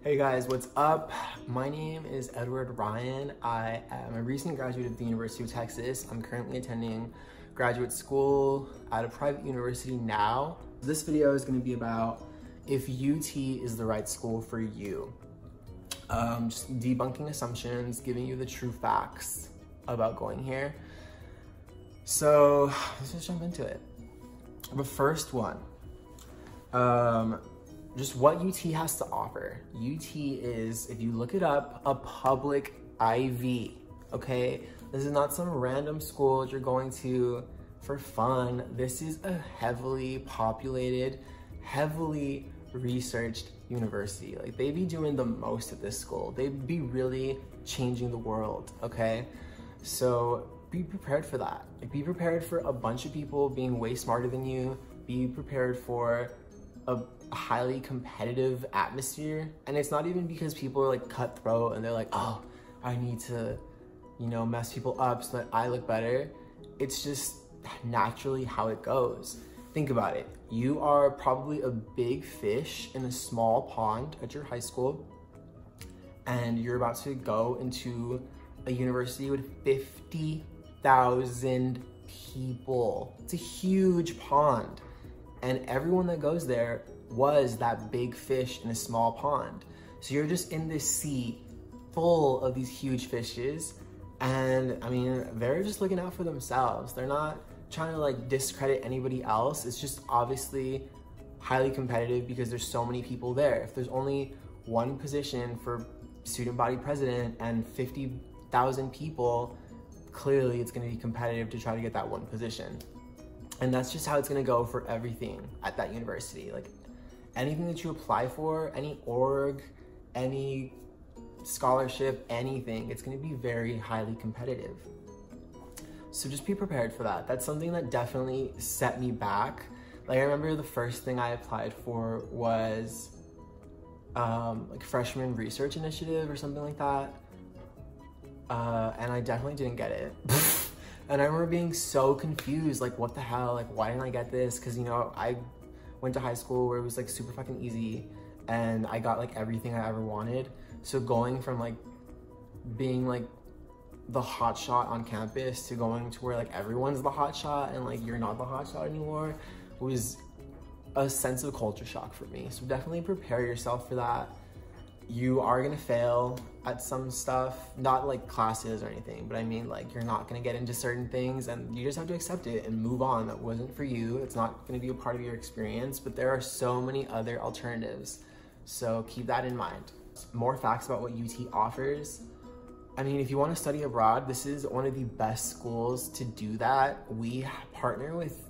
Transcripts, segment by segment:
Hey guys, what's up? My name is Edward Ryan. I am a recent graduate of the University of Texas. I'm currently attending graduate school at a private university now. This video is going to be about if UT is the right school for you. Just debunking assumptions, giving you the true facts about going here. So let's just jump into it. The first one, just what UT has to offer. UT is, if you look it up, a public IV, okay? This is not some random school that you're going to for fun. This is a heavily populated, heavily researched university. Like, they be doing the most at this school. They'd be really changing the world, okay? So be prepared for that. Like, be prepared for a bunch of people being way smarter than you. Be prepared for a highly competitive atmosphere. And it's not even because people are like cutthroat and they're like, oh, I need to, mess people up so that I look better. It's just naturally how it goes. Think about it. You are probably a big fish in a small pond at your high school, and you're about to go into a university with 50,000 people. It's a huge pond. And everyone that goes there was that big fish in a small pond. So you're just in this sea full of these huge fishes. And I mean, they're just looking out for themselves. They're not trying to like discredit anybody else. It's just obviously highly competitive because there's so many people there. If there's only one position for student body president and 50,000 people, clearly it's gonna be competitive to try to get that one position. And that's just how it's gonna go for everything at that university. Like, anything that you apply for, any org, any scholarship, anything, it's gonna be very highly competitive. So just be prepared for that. That's something that definitely set me back. Like, I remember the first thing I applied for was like freshman research initiative or something like that. And I definitely didn't get it. And I remember being so confused, like, what the hell? Like, why didn't I get this? Because, I went to high school where it was like super fucking easy and I got like everything I ever wanted. So going from like being like the hot shot on campus to going to where like everyone's the hot shot and like you're not the hot shot anymore was a sense of culture shock for me. So definitely prepare yourself for that. You are gonna fail at some stuff, not like classes or anything, but I mean like you're not gonna get into certain things and you just have to accept it and move on. That wasn't for you. It's not gonna be a part of your experience, but there are so many other alternatives. So keep that in mind. More facts about what UT offers. I mean, if you wanna study abroad, this is one of the best schools to do that. We partner with,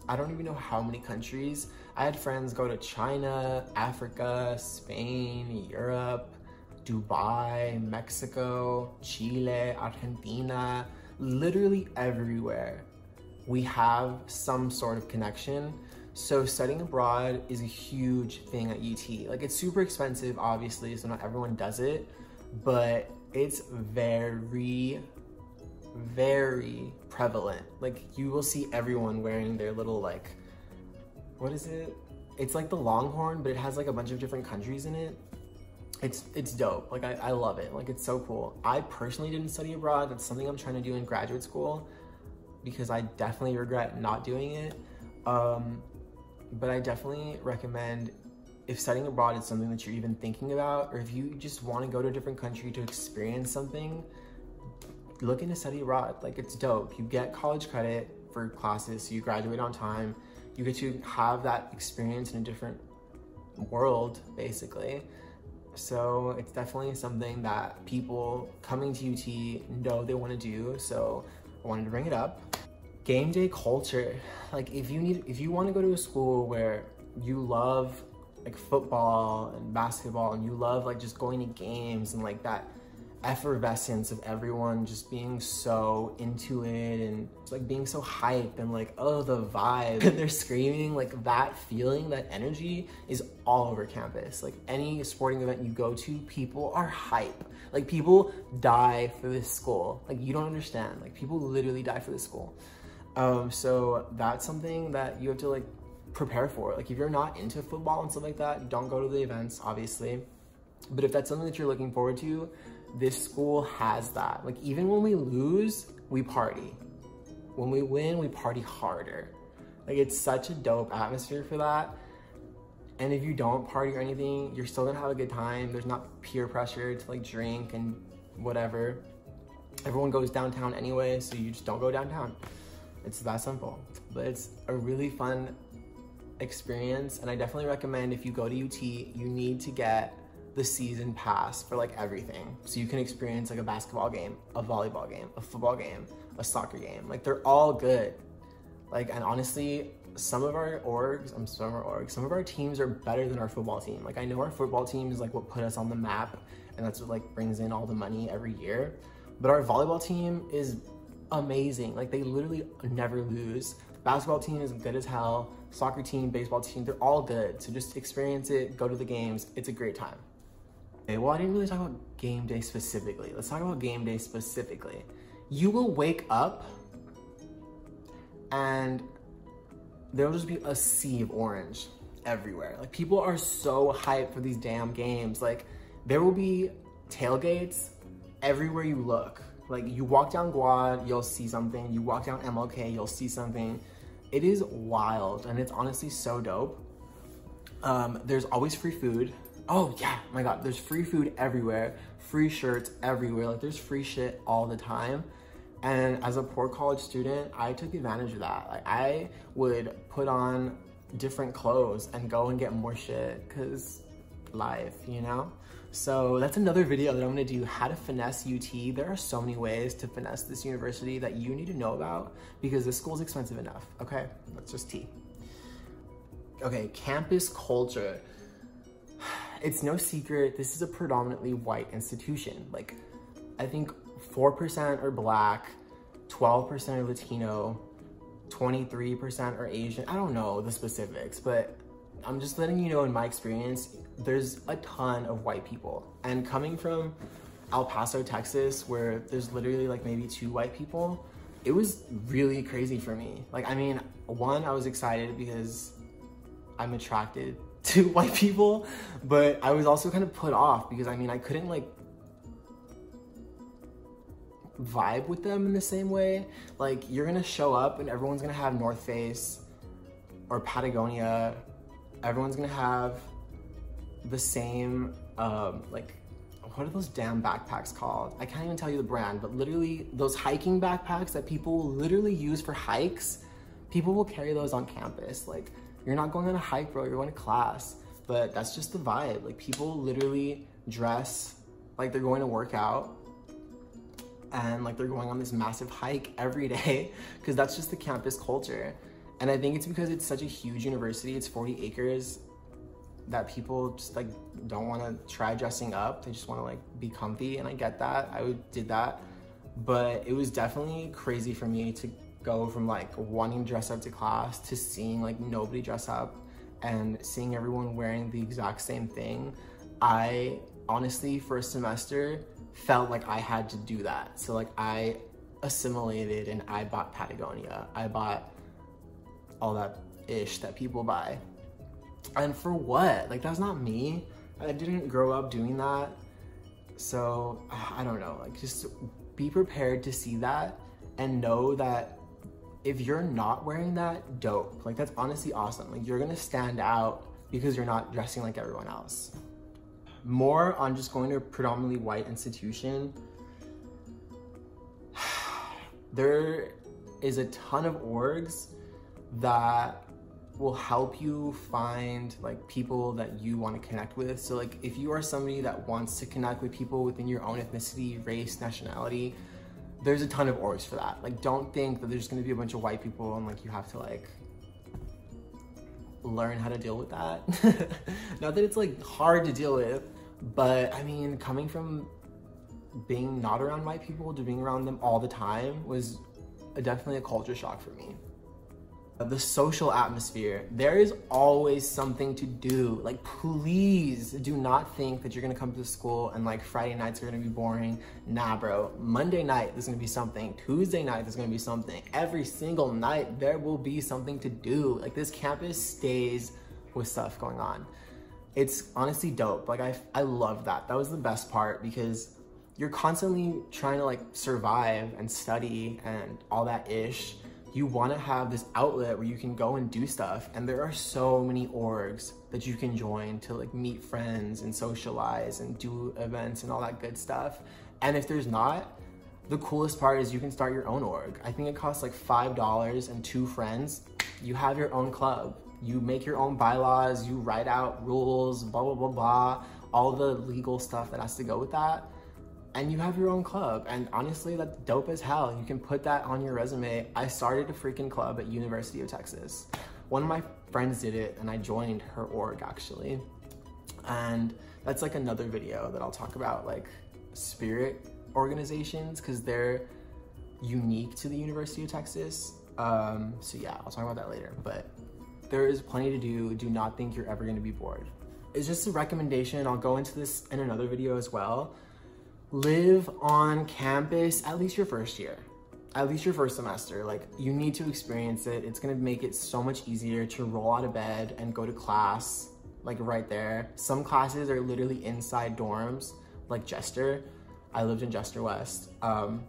I don't even know how many countries. I had friends go to China, Africa, Spain, Europe, Dubai, Mexico, Chile, Argentina, literally everywhere. We have some sort of connection. So studying abroad is a huge thing at UT. Like, it's super expensive, obviously, so not everyone does it, but it's very, very prevalent. Like, you will see everyone wearing their little like, what is it? It's like the Longhorn, but it has like a bunch of different countries in it. It's dope. Like, I love it. Like, it's so cool. I personally didn't study abroad. That's something I'm trying to do in graduate school because I definitely regret not doing it. But I definitely recommend, if studying abroad is something that you're even thinking about, or if you just want to go to a different country to experience something, look into study abroad. Like, it's dope. You get college credit for classes, so you graduate on time. You get to have that experience in a different world, basically. So it's definitely something that people coming to UT know they want to do. So I wanted to bring it up. Game day culture. Like, if you want to go to a school where you love like football and basketball and you love like just going to games and like that effervescence of everyone just being so into it and like being so hyped and like, oh, the vibe and they're screaming, like that feeling, that energy is all over campus. Like, any sporting event you go to, people are hype. Like, people die for this school. Like, you don't understand. Like, people literally die for this school. So that's something that you have to like prepare for. Like, if you're not into football and stuff like that, don't go to the events, obviously. But if that's something that you're looking forward to, this school has that. Like, even when we lose, we party. When we win, we party harder. Like, it's such a dope atmosphere for that. And if you don't party or anything, you're still gonna have a good time. There's not peer pressure to like drink and whatever. Everyone goes downtown anyway, so you just don't go downtown. It's that simple. But it's a really fun experience, and I definitely recommend if you go to UT, you need to get the season pass for like everything. So you can experience like a basketball game, a volleyball game, a football game, a soccer game. Like, they're all good. Like, and honestly, some of our teams are better than our football team. Like, I know our football team is like what put us on the map, and that's what like brings in all the money every year. But our volleyball team is amazing. Like, they literally never lose. Basketball team is good as hell. Soccer team, baseball team, they're all good. So just experience it, go to the games. It's a great time. Okay, well, I didn't really talk about game day specifically. Let's talk about game day specifically. You will wake up and there'll just be a sea of orange everywhere. Like, people are so hyped for these damn games. Like, there will be tailgates everywhere you look. Like, you walk down Grad, you'll see something. You walk down MLK, you'll see something. It is wild, and it's honestly so dope. There's always free food. Oh yeah, my God, there's free food everywhere. Free shirts everywhere. Like, there's free shit all the time. And as a poor college student, I took advantage of that. Like, I would put on different clothes and go and get more shit, cause life, you know? So that's another video that I'm gonna do, how to finesse UT. There are so many ways to finesse this university that you need to know about, because this school's expensive enough, okay? That's just tea. Okay, campus culture. It's no secret, this is a predominantly white institution. Like, I think 4% are Black, 12% are Latino, 23% are Asian. I don't know the specifics, but I'm just letting you know, in my experience, there's a ton of white people. And coming from El Paso, Texas, where there's literally like maybe 2 white people, it was really crazy for me. Like, I mean, one, I was excited because I'm attracted to white people, but I was also kind of put off because, I mean, I couldn't like vibe with them in the same way. Like, you're gonna show up and everyone's gonna have North Face or Patagonia. Everyone's gonna have the same, like, what are those damn backpacks called? I can't even tell you the brand, but literally those hiking backpacks that people will literally use for hikes, people will carry those on campus. Like, you're not going on a hike, bro, you're going to class. But that's just the vibe. Like, people literally dress like they're going to work out and like they're going on this massive hike every day, because that's just the campus culture. And I think it's because it's such a huge university, it's 40 acres, that people just like don't want to try dressing up. They just want to like be comfy, and I get that. I did that. But it was definitely crazy for me to go from like wanting to dress up to class to seeing like nobody dress up and seeing everyone wearing the exact same thing. I honestly, for a semester, felt like I had to do that. So like, I assimilated and I bought Patagonia. I bought all that ish that people buy. And for what? Like, that's not me. I didn't grow up doing that. So I don't know, like, just be prepared to see that and know that if you're not wearing that, dope. Like, that's honestly awesome. Like, you're gonna stand out because you're not dressing like everyone else. More on just going to a predominantly white institution. There is a ton of orgs that will help you find like people that you want to connect with. So like, if you are somebody that wants to connect with people within your own ethnicity, race, nationality, there's a ton of orgs for that. Like, don't think that there's going to be a bunch of white people and like you have to like learn how to deal with that. Not that it's like hard to deal with, but I mean, coming from being not around white people to being around them all the time was definitely a culture shock for me. The social atmosphere, there is always something to do. Like, please do not think that you're gonna come to school and like Friday nights are gonna be boring. Nah, bro. Monday night, there's gonna be something. Tuesday night, there's gonna be something. Every single night, there will be something to do. Like, this campus stays with stuff going on. it's honestly dope. Like I love that. That was the best part, because you're constantly trying to like survive and study and all that ish. You want to have this outlet where you can go and do stuff, and there are so many orgs that you can join to like meet friends and socialize and do events and all that good stuff. And if there's not, the coolest part is you can start your own org. I think it costs like $5 and 2 friends. You have your own club. You make your own bylaws, you write out rules, blah, blah, blah, blah, all the legal stuff that has to go with that. And you have your own club. And honestly, that's dope as hell. You can put that on your resume. I started a freaking club at University of Texas. One of my friends did it and I joined her org actually. And that's like another video that I'll talk about, like spirit organizations, because they're unique to the University of Texas. So yeah, I'll talk about that later, but there is plenty to do. Do not think you're ever gonna be bored. It's just a recommendation. I'll go into this in another video as well. Live on campus at least your first year, at least your first semester. Like, you need to experience it. It's gonna make it so much easier to roll out of bed and go to class, like right there. Some classes are literally inside dorms, like Jester. I lived in Jester West. That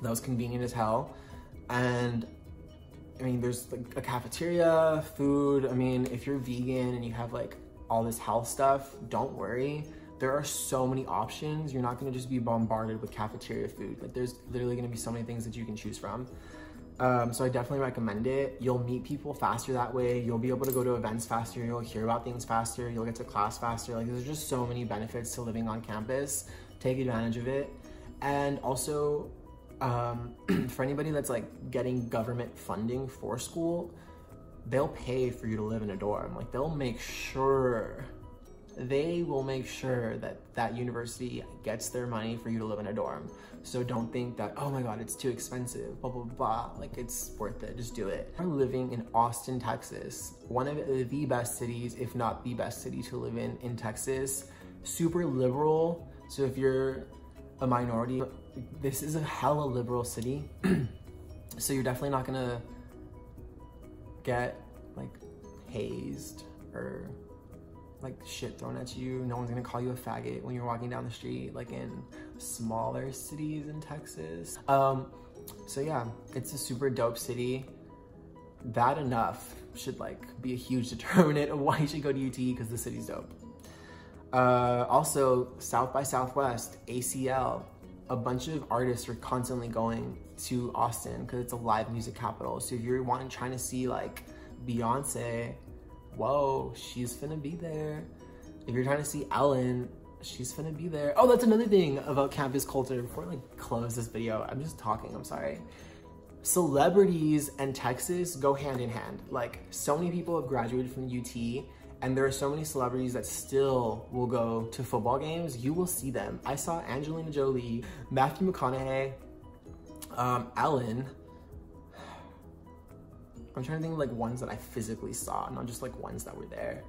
was convenient as hell. And I mean, there's like a cafeteria, food. I mean, if you're vegan and you have like all this health stuff, don't worry. There are so many options. You're not gonna just be bombarded with cafeteria food. Like, there's literally gonna be so many things that you can choose from. So I definitely recommend it. You'll meet people faster that way. You'll be able to go to events faster. You'll hear about things faster. You'll get to class faster. Like, there's just so many benefits to living on campus. Take advantage of it. And also, for anybody that's like getting government funding for school, they'll pay for you to live in a dorm. Like, they will make sure that that university gets their money for you to live in a dorm. So don't think that, oh my God, it's too expensive, blah, blah, blah. Like, it's worth it, just do it. I'm living in Austin, Texas, one of the best cities, if not the best city to live in Texas. Super liberal. So if you're a minority, this is a hella liberal city. So you're definitely not gonna get like hazed or like shit thrown at you. No one's gonna call you a faggot when you're walking down the street, like in smaller cities in Texas. So yeah, it's a super dope city. That enough should like be a huge determinant of why you should go to UT, because the city's dope. Also, South by Southwest, ACL, a bunch of artists are constantly going to Austin because it's a live music capital. So if you're trying to see like Beyonce, whoa, she's finna be there. If you're trying to see Ellen, she's finna be there. Oh, that's another thing about campus culture. Before I like close this video, I'm just talking, I'm sorry. Celebrities and Texas go hand in hand. Like, so many people have graduated from UT, and there are so many celebrities that still will go to football games. You will see them. I saw Angelina Jolie, Matthew McConaughey, Ellen. I'm trying to think of like ones that I physically saw, not just like ones that were there.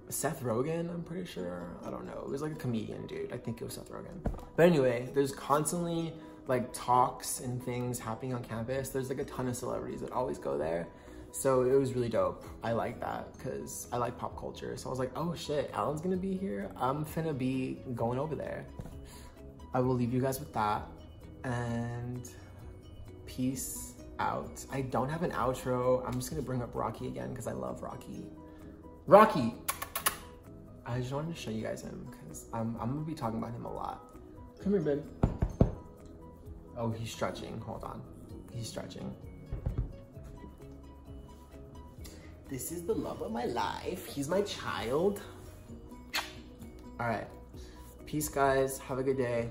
Seth Rogen, I'm pretty sure. I don't know. It was like a comedian dude. I think it was Seth Rogen. But anyway, there's constantly like talks and things happening on campus. There's like a ton of celebrities that always go there. So it was really dope. I like that because I like pop culture. So I was like, oh shit, Alan's gonna be here. I'm finna be going over there. I will leave you guys with that, and peace out. I don't have an outro. I'm just gonna bring up Rocky again because I love Rocky. Rocky! I just wanted to show you guys him because I'm gonna be talking about him a lot. Come here, babe. Oh, he's stretching. Hold on. He's stretching. This is the love of my life. He's my child. All right. Peace, guys. Have a good day.